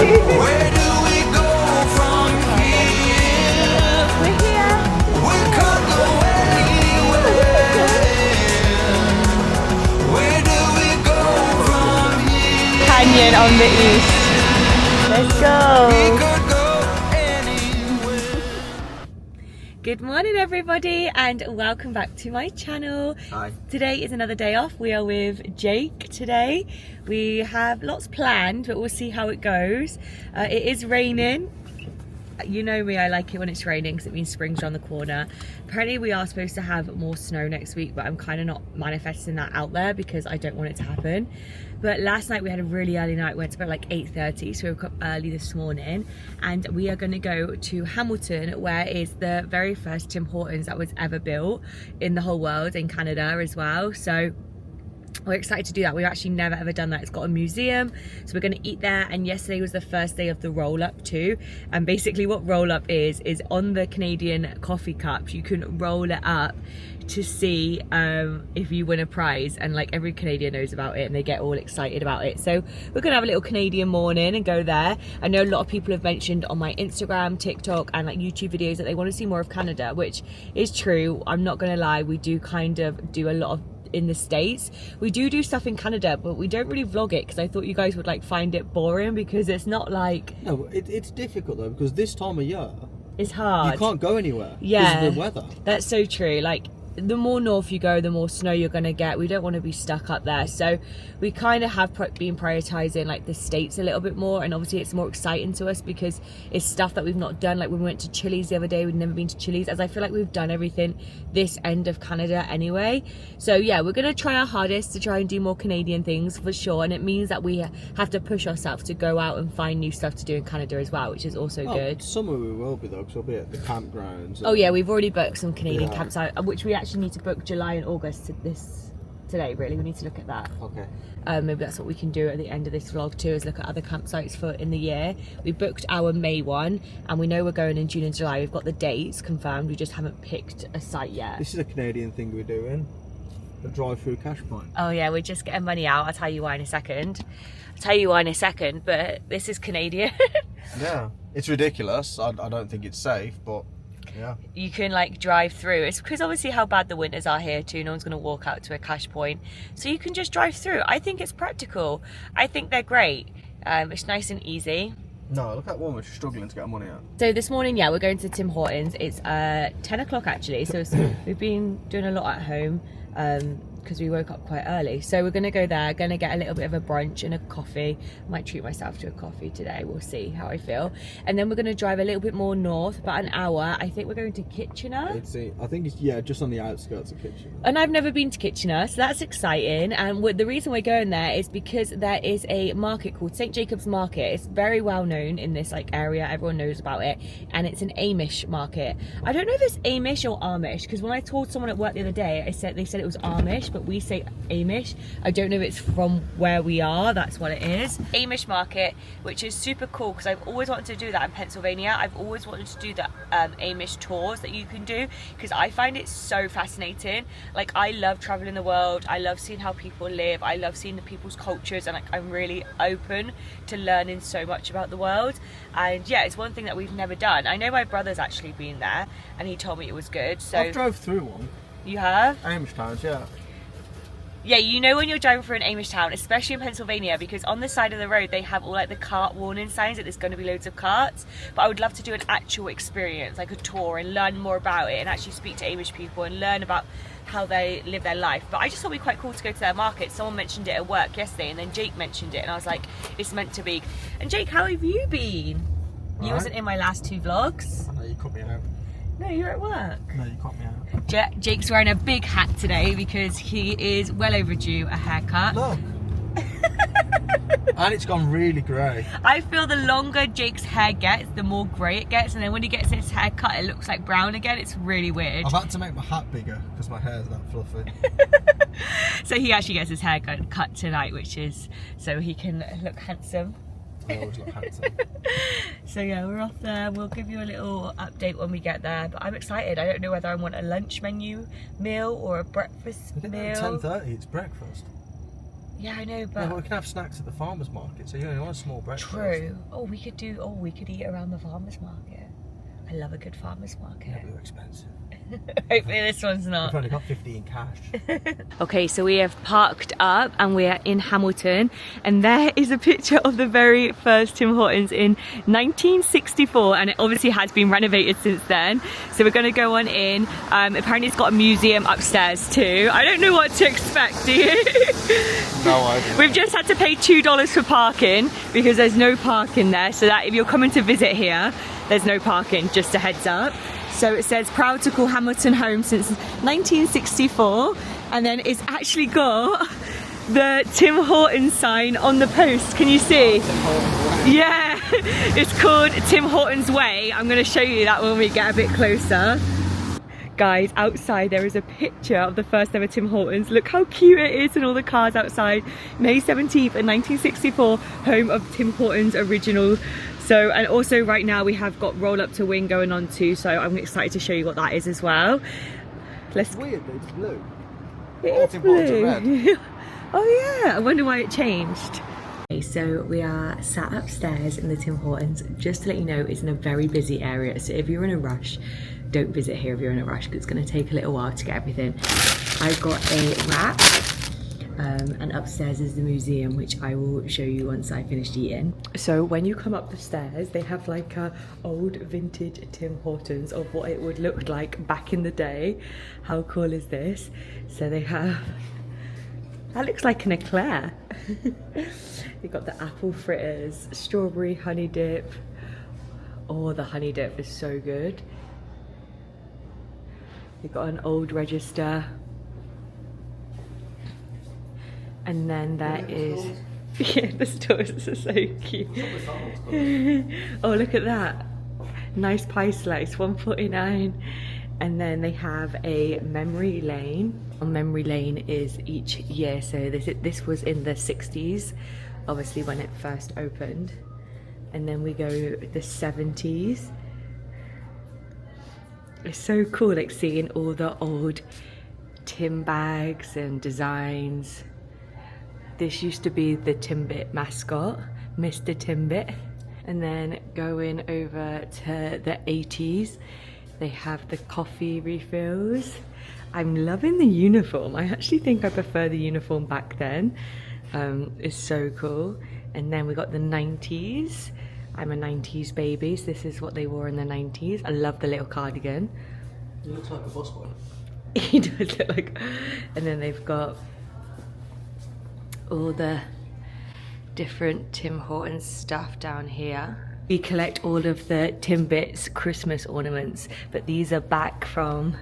Where do we go from here? We're here. We could go anywhere. Where do we go from here? Canyon on the east. Let's We go. could go anywhere. Good morning everybody and welcome back to my channel. Hi. Today is another day off. We are with Jake today. We have lots planned but we'll see how it goes. It is raining. You know me, I like it when it's raining because it means spring's around the corner. Apparently we are supposed to have more snow next week, but I'm kind of not manifesting that out there because I don't want it to happen. But last night we had a really early night. We went to bed like 8:30, so we woke up early this morning, and we are going to go to Hamilton, where is the very first Tim Hortons that was ever built in the whole world, in Canada as well. So we're excited to do that. We've actually never ever done that. It's got a museum, so we're going to eat there. And yesterday was the first day of the roll up too, and basically what roll up is on the Canadian coffee cups you can roll it up to see if you win a prize, and like every Canadian knows about it and they get all excited about it. So we're gonna have a little Canadian morning and go there. I know a lot of people have mentioned on my Instagram, TikTok and like YouTube videos that they want to see more of Canada, which is true. I'm not gonna lie, we do kind of do a lot of in the States. We do stuff in Canada, but we don't really vlog it because I thought you guys would like find it boring, because it's not like... No, it's difficult though, because this time of year it's hard. you can't go anywhere Yeah, because of the weather. That's so true. Like the more north you go, the more snow you're gonna get. We don't want to be stuck up there, so we kind of have been prioritizing like the States a little bit more, and obviously it's more exciting to us because it's stuff that we've not done. Like when we went to Chili's the other day, we'd never been to Chili's, as I feel like we've done everything this end of Canada anyway. So yeah, we're gonna try our hardest to try and do more Canadian things for sure, and it means that we have to push ourselves to go out and find new stuff to do in Canada as well, which is also good. Summer we will be though, because we'll be at the campgrounds. Oh yeah, we've already booked some Canadian Yeah. campsite, which we actually need to book July and August today. Really, we need to look at that. Okay. Maybe that's what we can do at the end of this vlog too, is look at other campsites for in the year. We booked our May one, and we know we're going in June and July. We've got the dates confirmed, we just haven't picked a site yet. This is a Canadian thing we're doing. A drive-through cash point. Oh yeah, we're just getting money out. I'll tell you why in a second. But this is Canadian. Yeah, it's ridiculous. I don't think it's safe, but yeah. You can like drive through. It's because obviously how bad the winters are here too. No one's going to walk out to a cash point, so you can just drive through. I think it's practical. I think they're great. It's nice and easy. No, look at one which is struggling to get money out. So this morning, yeah, we're going to Tim Hortons. It's 10 o'clock actually, so we've been doing a lot at home because we woke up quite early. So we're gonna go there, gonna get a little bit of a brunch and a coffee. Might treat myself to a coffee today, we'll see how I feel. And then we're gonna drive a little bit more north, about an hour. I think we're going to Kitchener. I think it's, yeah, just on the outskirts of Kitchener. And I've never been to Kitchener, so that's exciting. And the reason we're going there is because there is a market called St. Jacob's Market. It's very well known in this like area, everyone knows about it, and it's an Amish market. I don't know if it's Amish or Amish, because when I told someone at work the other day, they said it was Amish, but we say Amish. I don't know if it's from where we are, that's what it is. Amish market, which is super cool because I've always wanted to do that in Pennsylvania. I've always wanted to do the Amish tours that you can do, because I find it so fascinating. Like I love traveling the world, I love seeing how people live, I love seeing the people's cultures, and like I'm really open to learning so much about the world. And yeah, it's one thing that we've never done. I know my brother's actually been there and he told me it was good. So I've drove through one. You have? Amish towns, yeah. Yeah, you know when you're driving through an Amish town, especially in Pennsylvania, because on the side of the road they have all like the cart warning signs that there's going to be loads of carts. But I would love to do an actual experience, like a tour, and learn more about it and actually speak to Amish people and learn about how they live their life. But I just thought it'd be quite cool to go to their market. Someone mentioned it at work yesterday, and then Jake mentioned it, and I was like, it's meant to be. And Jake, how have you been? You wasn't in my last two vlogs. No, you cut me out. No, you're at work. No, you cut me out. Jake's wearing a big hat today because he is well overdue a haircut. Look. And it's gone really grey. I feel the longer Jake's hair gets, the more grey it gets, and then when he gets his hair cut, it looks like brown again. It's really weird. I've had to make my hat bigger because my hair's that fluffy. So he actually gets his hair cut tonight, which is so he can look handsome. I always look handsome. So yeah, we're off there. We'll give you a little update when we get there. But I'm excited. I don't know whether I want a lunch menu meal or a breakfast I think meal. at 10:30 it's breakfast. Yeah, I know, Yeah, but but we can have snacks at the farmer's market, so you only want a small breakfast. true. Oh, we could eat around the farmer's market. I love a good farmer's market. Yeah, but they're expensive. Hopefully this one's not. We've only got 50 in cash. Okay, so we have parked up and we are in Hamilton, and there is a picture of the very first Tim Hortons in 1964, and it obviously has been renovated since then. So we're going to go on in. Apparently it's got a museum upstairs too. I don't know what to expect, do you? No idea. We've just had to pay $2 for parking because there's no parking there, so that if you're coming to visit here, there's no parking, just a heads up. So it says proud to call Hamilton home since 1964, and then it's actually got the Tim Hortons sign on the post. Can you see? Yeah, it's called Tim Hortons Way. I'm going to show you that when we get a bit closer. Guys, outside there is a picture of the first ever Tim Hortons. Look how cute it is, and all the cars outside. May 17th in 1964, home of Tim Hortons original. So, and also right now we have got Roll Up to Win going on too, so I'm excited to show you what that is as well. It's weird that it's blue. It is blue. Red. Oh yeah, I wonder why it changed. Okay, so we are sat upstairs in the Tim Hortons. Just to let you know, it's in a very busy area, so if you're in a rush, don't visit here if you're in a rush, because it's going to take a little while to get everything. I've got a wrap. And upstairs is the museum, which I will show you once I finished eating. So when you come up the stairs, they have like a old vintage Tim Hortons of what it would look like back in the day. How cool is this? So they have, that looks like an eclair. You've got the apple fritters, strawberry honey dip. Oh, the honey dip is so good. You've got an old register. And then there is, yeah, the stores are so cute. Oh, look at that. Nice pie slice, $1.49. And then they have a memory lane. Memory lane is each year, so this was in the 60s, obviously when it first opened. And then we go the 70s. It's so cool, like seeing all the old Tim bags and designs. This used to be the Timbit mascot, Mr. Timbit. And then going over to the 80s, they have the coffee refills. I'm loving the uniform. I actually think I prefer the uniform back then. It's so cool. And then we got the 90s. I'm a 90s baby, so this is what they wore in the 90s. I love the little cardigan. He looks like a busboy. He does look like. And then they've got all the different Tim Hortons stuff down here. We collect all of the Timbits Christmas ornaments, but these are back from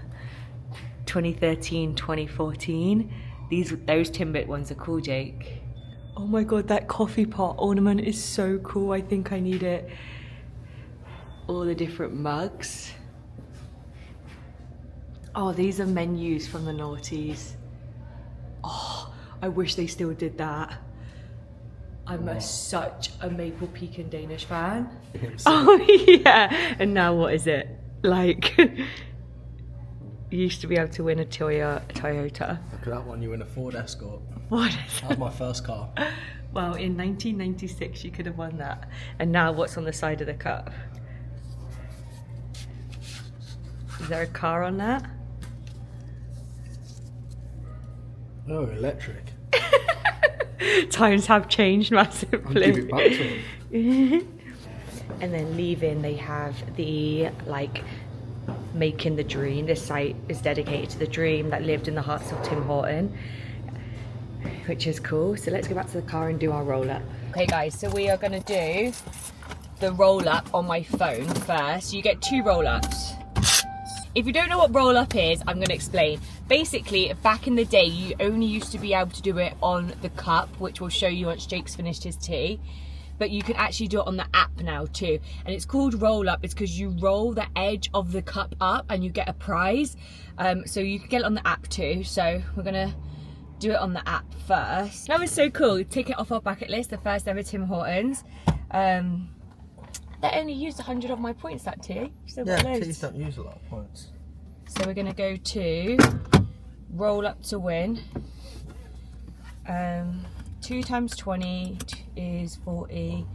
2013, 2014. Those Timbit ones are cool, Jake. Oh my god, that coffee pot ornament is so cool. I think I need it. All the different mugs. Oh, these are menus from the noughties. Oh, I wish they still did that. I'm such a Maple Pecan Danish fan. Oh yeah, and now what is it? Like, you used to be able to win a Toyota. Look at that one, you win a Ford Escort. What is That was my first car. Well, in 1996 you could have won that. And now what's on the side of the cup? Is there a car on that? Oh, electric. Times have changed massively. I'll give it back to him. And then leaving, they have the like making the dream. This site is dedicated to the dream that lived in the hearts of Tim Horton, which is cool. So let's go back to the car and do our roll up. Okay guys, so we are gonna do the roll up on my phone first. You get 2 roll ups. If you don't know what roll up is, I'm going to explain. Basically, back in the day, you only used to be able to do it on the cup, which we'll show you once Jake's finished his tea. But you can actually do it on the app now too. And it's called roll up. It's because you roll the edge of the cup up and you get a prize. So you can get it on the app too. So we're going to do it on the app first. That was so cool. Tick it off our bucket list, the first ever Tim Hortons. That only used 100 of my points, that tea. Still got loads. Teas don't use a lot of points. So we're going to go to Roll Up to Win. 2 times 20 is 40.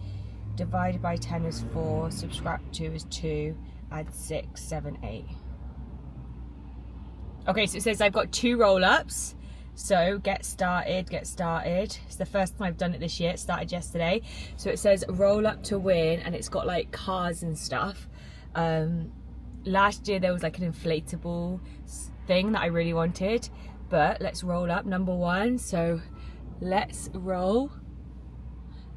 Divided by 10 is 4. Subtract 2 is 2. Add 6, 7, 8. Okay, so it says I've got 2 roll-ups. So get started, get started. It's the first time I've done it this year. It started yesterday. So it says roll up to win, and it's got like cars and stuff. Last year there was like an inflatable thing that I really wanted, but let's roll up number 1. So let's roll.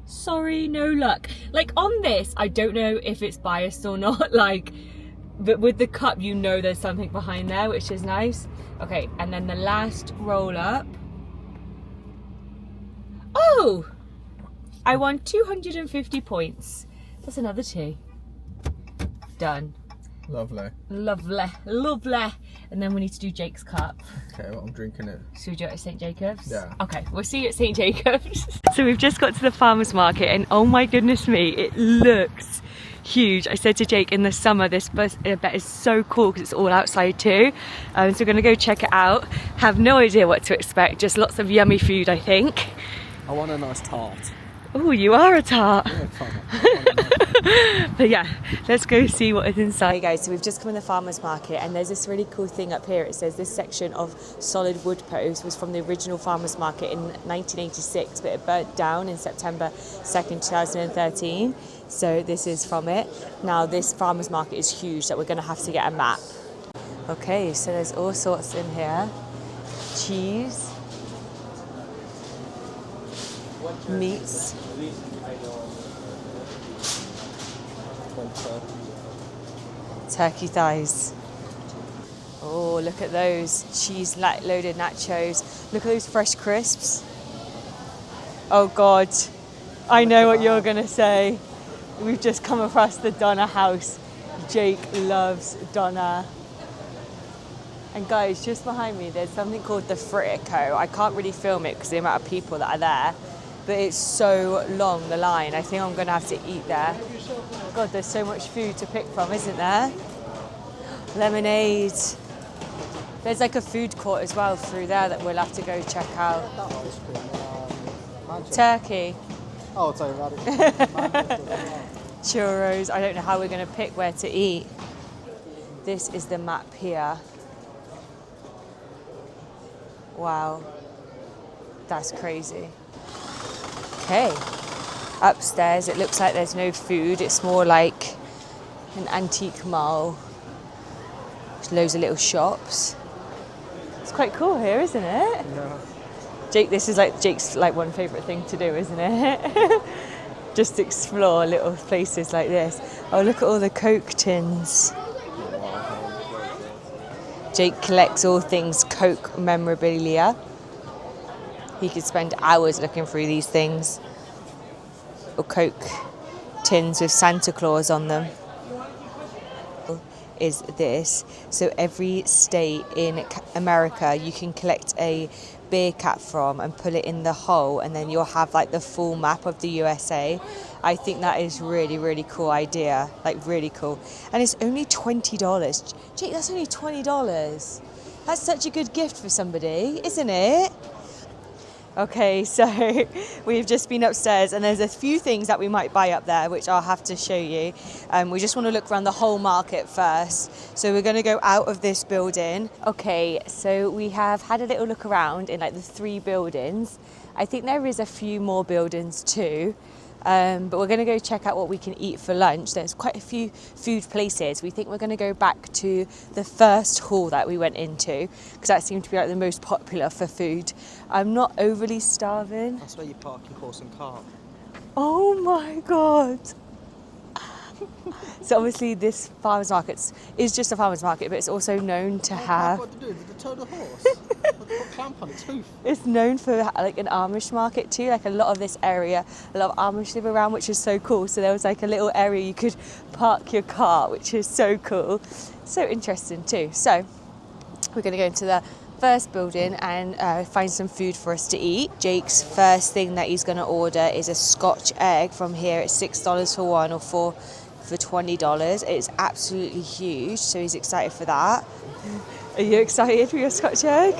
Sorry, no luck. Like on this, I don't know if it's biased or not, like, but with the cup, you know there's something behind there, which is nice. Okay, and then the last roll up. Oh! I won 250 points. That's another 2. Done. Lovely. Lovely, lovely. And then we need to do Jake's cup. Okay, well, I'm drinking it. So we do it at St. Jacob's? Yeah. Okay, we'll see you at St. Jacob's. So we've just got to the farmer's market, and oh my goodness me, it looks huge. I said to Jake, in the summer this bet is so cool because it's all outside too. So we're gonna go check it out. Have no idea what to expect, just lots of yummy food, I think. I want a nice tart. Oh, you are a tart. Yeah, But yeah, let's go see what is inside. Hey guys, so we've just come in the farmer's market, and there's this really cool thing up here. It says this section of solid wood post was from the original farmer's market in 1986, but it burnt down in September 2nd, 2013. So this is from it. Now this farmer's market is huge, that we're going to have to get a map. Okay, so there's all sorts in here. Cheese. Meats. Turkey thighs. Oh, look at those cheese loaded nachos. Look at those fresh crisps. Oh God, I know what you're gonna say. We've just come across the Donna house. Jake loves Donna. And guys, just behind me, there's something called the Fritico. I can't really film it because the amount of people that are there, but it's so long, the line. I think I'm gonna have to eat there. God, there's so much food to pick from, isn't there? Lemonade. There's like a food court as well through there that we'll have to go check out. Turkey. Oh, sorry, Churros. I don't know how we're going to pick where to eat. This is the map here. Wow. That's crazy. Okay. Upstairs, it looks like there's no food. It's more like an antique mall. There's loads of little shops. It's quite cool here, isn't it? Yeah. Jake, this is like Jake's like one favourite thing to do, isn't it? Just explore little places like this. Oh, look at all the Coke tins. Jake collects all things Coke memorabilia. He could spend hours looking through these things. Or Coke tins with Santa Claus on them. Is this. So every state in America you can collect a beer cap from and put it in the hole, and then you'll have like the full map of the USA. I think that is really, really cool idea. Like really cool. And it's only $20. Jake, that's only $20. That's such a good gift for somebody, isn't it? Okay, so we've just been upstairs, and there's a few things that we might buy up there, which I'll have to show you. We just want to look around the whole market first. So we're going to go out of this building. Okay, so we have had a little look around in like the 3 buildings. I think there is a few more buildings too. But we're going to go check out what we can eat for lunch. There's quite a few food places. We think we're going to go back to the first hall that we went into, because that seemed to be like the most popular for food. I'm not overly starving. That's where you park your horse and cart. Oh my God. So obviously this farmers market is just a farmers market, but it's also known to have... What to do? Did they tow the horse? Put a clamp on its hoof. It's known for like an Amish market too. Like a lot of this area, a lot of Amish live around, which is so cool. So there was like a little area you could park your car, which is so cool. So interesting too. So we're going to go into the first building and find some food for us to eat. Jake's first thing that he's going to order is a Scotch egg from here. It's $6 for one, or $4 for $20. It's absolutely huge, so he's excited for that. Are you excited for your Scotch egg?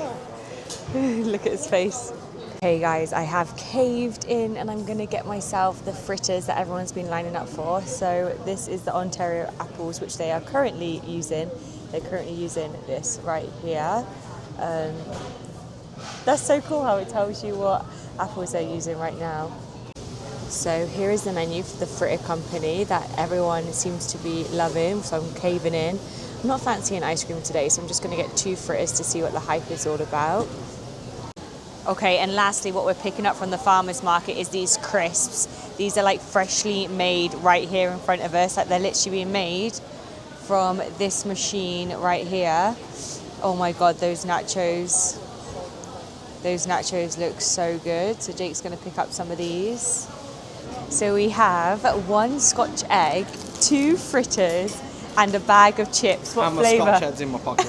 Look at his face. Hey guys, I have caved in and I'm gonna get myself the fritters that everyone's been lining up for. So this is the Ontario apples, which they are currently using. They're currently using this right here. That's so cool how it tells you what apples they're using right now. So here is the menu for the fritter company that everyone seems to be loving. So I'm caving in. I'm not fancying ice cream today, so I'm just gonna get 2 fritters to see what the hype is all about. Okay, and lastly, what we're picking up from the farmer's market is these crisps. These are like freshly made right here in front of us. Like they're literally being made from this machine right here. Oh my God, those nachos. Those nachos look so good. So Jake's gonna pick up some of these. So we have 1 Scotch egg, 2 fritters, and a bag of chips. What flavour? And my Scotch eggs in my pocket.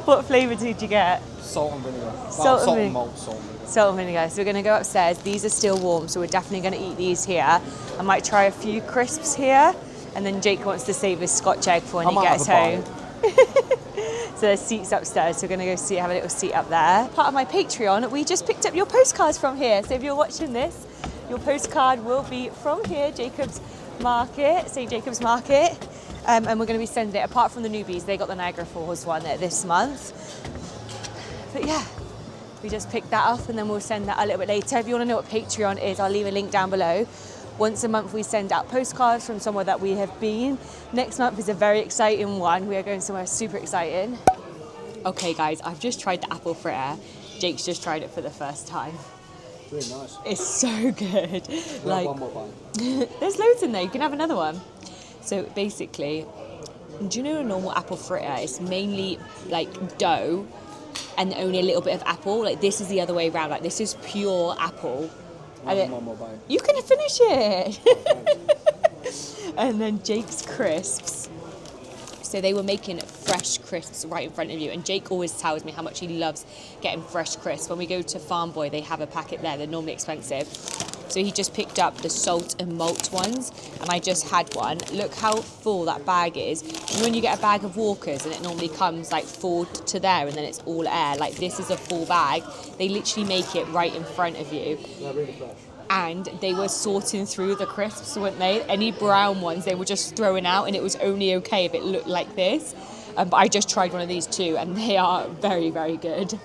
What flavour did you get? Salt and vinegar. Salt and malt, salt and vinegar. Salt and vinegar. So we're going to go upstairs. These are still warm, so we're definitely going to eat these here. I might try a few crisps here, and then Jake wants to save his Scotch egg for when he gets home. So there's seats upstairs, so we're going to go see, have a little seat up there. Part of my Patreon, we just picked up your postcards from here. So if you're watching this, your postcard will be from here, Jacob's Market, St. Jacob's Market. And we're going to be sending it, apart from the newbies, they got the Niagara Falls one this month. But yeah, we just picked that up and then we'll send that a little bit later. If you want to know what Patreon is, I'll leave a link down below. Once a month we send out postcards from somewhere that we have been. Next month is a very exciting one. We are going somewhere super exciting. Okay guys, I've just tried the apple fritter. Jake's just tried it for the first time. Really nice. It's so good. Like, one more bite. There's loads in there, you can have another one. So basically, do you know a normal apple fritter? It's mainly like dough and only a little bit of apple. Like this is the other way around. Like this is pure apple. One more bite. You can finish it. And then Jake's crisps. So they were making fresh crisps right in front of you. And Jake always tells me how much he loves getting fresh crisps. When we go to Farm Boy, they have a packet there. They're normally expensive. So he just picked up the salt and malt ones, and I just had one. Look how full that bag is. And when you get a bag of Walkers and it normally comes like full to there and then it's all air, like this is a full bag. They literally make it right in front of you. They're really fresh. And they were sorting through the crisps, weren't they? Any brown ones they were just throwing out, and it was only okay if it looked like this. But I just tried one of these too, and they are very, very good.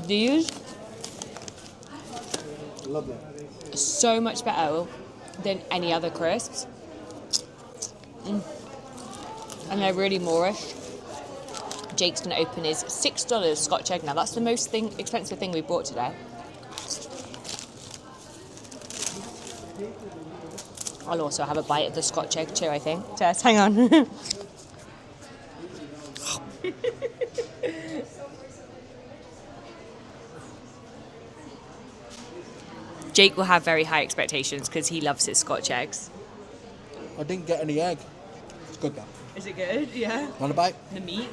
These Lovely. so much better than any other crisps. And they're really moreish. Jake's gonna open his $6 Scotch egg now. That's the most expensive thing we bought today. I'll also have a bite of the Scotch egg too, I think. Just hang on. Jake will have very high expectations because he loves his Scotch eggs. I didn't get any egg. It's good though. Is it good? Yeah. Want a bite? The meat?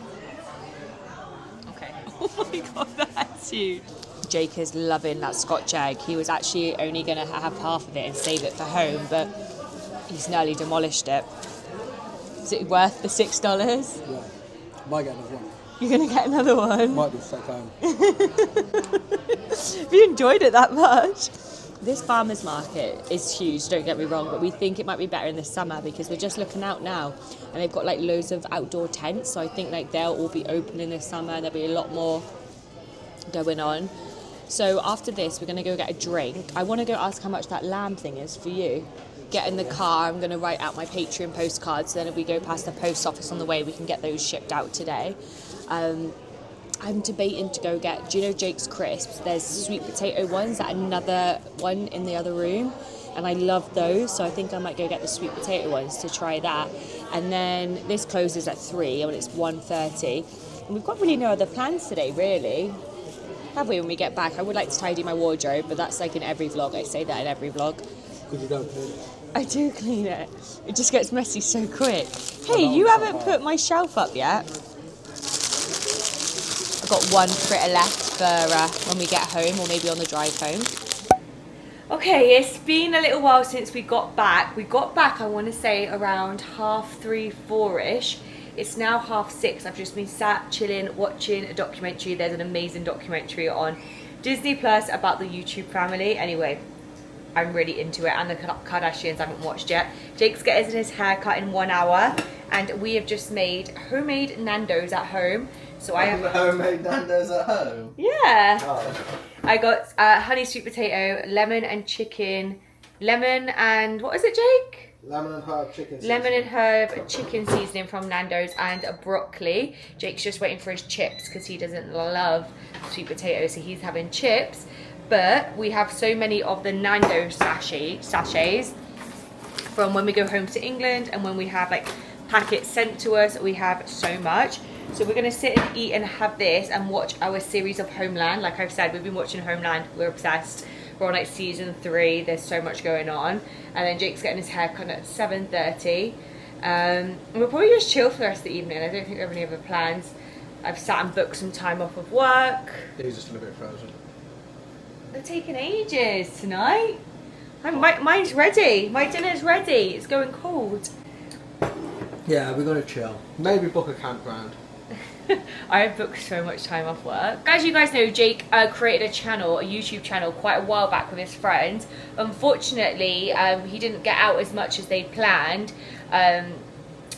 Okay. Oh my God, that's huge. Jake is loving that Scotch egg. He was actually only going to have half of it and save it for home, but he's nearly demolished it. Is it worth the $6? Yeah. Might get another one. You're going to get another one? Might do take home. Have you enjoyed it that much? This farmer's market is huge, don't get me wrong, but we think it might be better in the summer because we're just looking out now and they've got like loads of outdoor tents, so I think like they'll all be open in the summer and there'll be a lot more going on. So after this we're going to go get a drink. I want to go ask how much that lamb thing is for you. Get in the car, I'm going to write out my Patreon postcards, so then if we go past the post office on the way we can get those shipped out today. I'm debating to go get, do you know Jake's crisps? There's sweet potato ones at another one in the other room, and I love those, so I think I might go get the sweet potato ones to try that. And then this closes at 3 and it's 1:30, and we've got really no other plans today, really, have we? When we get back, I would like to tidy my wardrobe, but that's like in every vlog. I say that in every vlog. Because you don't clean it. I do clean it. It just gets messy so quick. Hey, you haven't put my shelf up yet. I've got one fritter left for when we get home, or maybe on the drive home. Okay, it's been a little while since we got back. We got back, I want to say, around 3:30, 4ish. It's now 6:30. I've just been sat chilling, watching a documentary. There's an amazing documentary on Disney Plus about the YouTube family. Anyway, I'm really into it, and the Kardashians I haven't watched yet. Jake's getting his hair cut in 1 hour, and we have just made homemade Nando's at home. So I have homemade Nando's at home. Yeah. Oh. I got honey sweet potato, lemon and chicken, lemon and what is it, Jake? Lemon and herb chicken seasoning. Lemon and herb chicken seasoning from Nando's, and a broccoli. Jake's just waiting for his chips because he doesn't love sweet potatoes, so he's having chips. But we have so many of the Nando's sachets from when we go home to England, and when we have like packets sent to us, we have so much. So we're going to sit and eat and have this and watch our series of Homeland. Like I've said, we've been watching Homeland. We're obsessed. We're on like season 3. There's so much going on. And then Jake's getting his hair cut at 7:30. And we'll probably just chill for the rest of the evening. I don't think we have any other plans. I've sat and booked some time off of work. He's just a little bit frozen. They're taking ages tonight. Mine's ready. My dinner's ready. It's going cold. Yeah, we're gonna chill. Maybe book a campground. I have booked so much time off work. As you guys know, Jake created a YouTube channel quite a while back with his friends. Unfortunately, he didn't get out as much as they'd planned.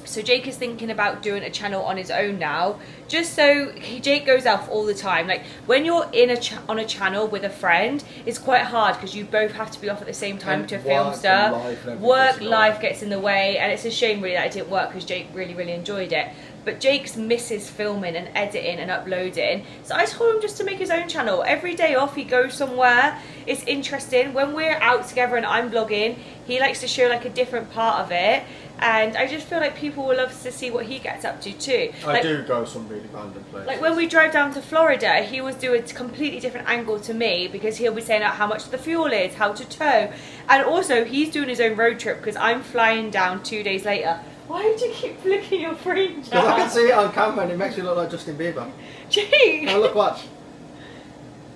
So Jake is thinking about doing a channel on his own now. Just so Jake goes off all the time. Like when you're in on a channel with a friend, it's quite hard because you both have to be off at the same time to film stuff. Work life gets in the way, and it's a shame really that it didn't work because Jake really enjoyed it. But Jake's misses filming and editing and uploading, so I told him just to make his own channel. Every day off he goes somewhere. It's interesting. When we're out together and I'm vlogging, he likes to show like a different part of it, and I just feel like people will love to see what he gets up to too. I do go some really random places. Like when we drive down to Florida, he was doing a completely different angle to me because he'll be saying out how much the fuel is, how to tow, and also he's doing his own road trip because I'm flying down 2 days later. Why do you keep flicking your fringe Because I can out? see it on camera and it makes me look like Justin Bieber. Jake! Now look, watch.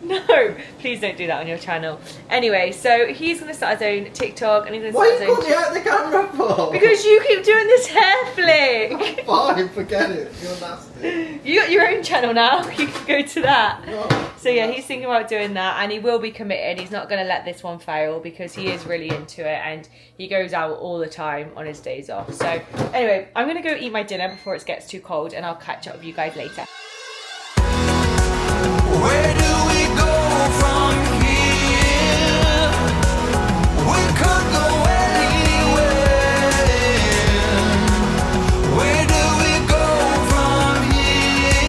No, please don't do that on your channel. Anyway, so he's going to start his own TikTok, and he's going to Why are start you his putting own... it out the camera for? Because you keep doing this hair flick. Fine, forget it. You're nasty. You got your own channel now. You can go to that. No. So yeah, he's thinking about doing that, and he will be committed. He's not going to let this one fail because he is really into it, and he goes out all the time on his days off. So anyway, I'm going to go eat my dinner before it gets too cold, and I'll catch up with you guys later. Where